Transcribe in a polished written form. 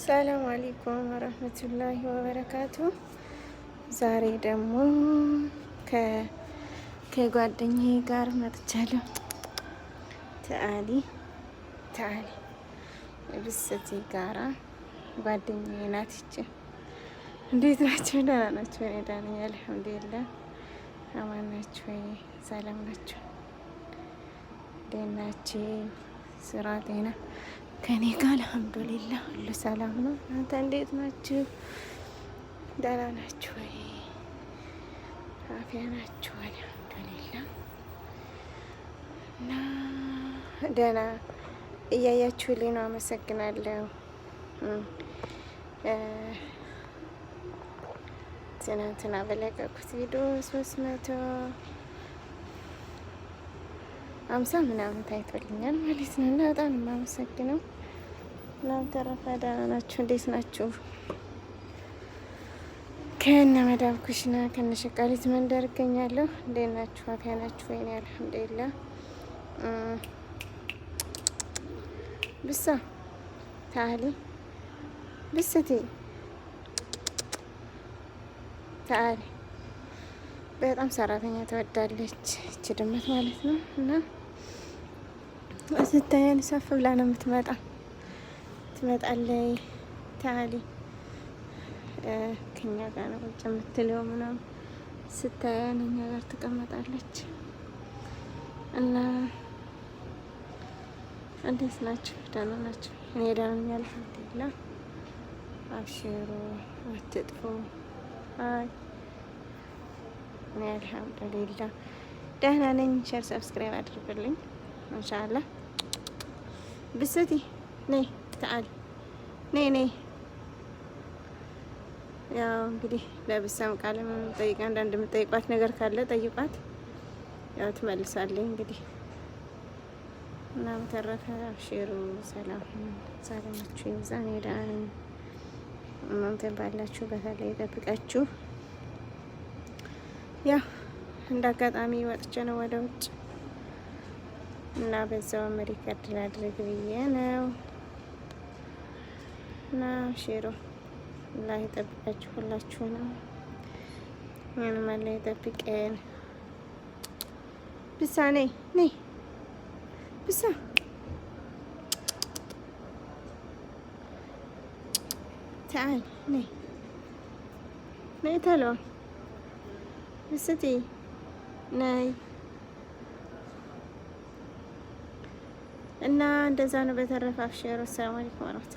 ሰላም አለይኩም ወረህመቱላሂ ወበረካቱ። ዛሬ ደግሞ ከጓደኛዬ ጋር መጥቻለሁ። ተአሊ ብስቲ ጋራ ጓደኛዬ ናት ይቺ። እንዴት ናቸው? ደህና ናቸው? እኔ ደህና ነኝ አልሐምዱሊላህ። አማን ናቸው ወይ? ሰላም ናቸው? እንዴት ናችሁ? ስራ ጤና ከኔ ጋር አልሐምዱሊላህ ሁሉ ሰላም ነው። እናንተ እንዴት ናችሁ? ደህና ናችሁ ወይ? አፍያ ናችሁ? አልሐምዱሊላህ። እና ደህና እያያችሁልኝ ነው። አመሰግናለሁ። ትናንትና በለቀኩት ቪዲዮ 350 ምናምን ታይቶልኛል ማለት ነው። እና በጣም የማመሰግነው። እናንተ ተረፈ ደህና ናችሁ? እንዴት ናችሁ? ከነ መዳብ ኩሽና ከነ ሸቃሊት መንደር እገኛለሁ። እንዴት ናችሁ? አፍያ ናችሁ ወይ? አልሐምዱሊላህ። ብሳ ታሊ ብስቲ ታሊ በጣም ሰራተኛ ትወዳለች እች ድመት ማለት ነው። እና ስታየን ሰፍ ብላ ነው የምትመጣ ትመጣለች። ታሊ ከኛ ጋር ነው ቁጭ የምትለው ምናምን ስታየን እኛ ጋር ትቀመጣለች። እና እንዴት ናችሁ? ደህና ናችሁ? እኔ ደህና ነኝ አልሐምዱሊላህ። አብሽሩ አትጥፉ። አይ እኔ አልሐምዱሊላህ ደህና ነኝ። ሼር ሰብስክራይብ አድርጉልኝ ኢንሻአላህ። ብስቲ ነይ ተአል ነይ። ያው እንግዲህ ለብሳም ቃል ጠይቃ አንዳንድ የምጠይቋት ነገር ካለ ጠይቋት፣ ያው ትመልሳለች እንግዲህ። እና በተረፈ አብሽሩ ሰላማችሁ ይብዛ። እኔ ደህና ነኝ። እናንተ ባላችሁ በተለይ ይጠብቃችሁ። ያው እንደ አጋጣሚ ወጥቼ ነው ወደ ውጭ እና በዛው ሪከርድ ላድርግ ብዬ ነው። እና አብሽሩ አላህ ይጠብቃችሁ ሁላችሁንም። ምንም አላህ ይጠብቀን። ብሳ ነይ ብሳ تعال ነይ ተሎ ብስቲ ነይ። እና እንደዛ ነው። በተረፈ አብሽሩ። ሰላም አለይኩም ወራህመቱላህ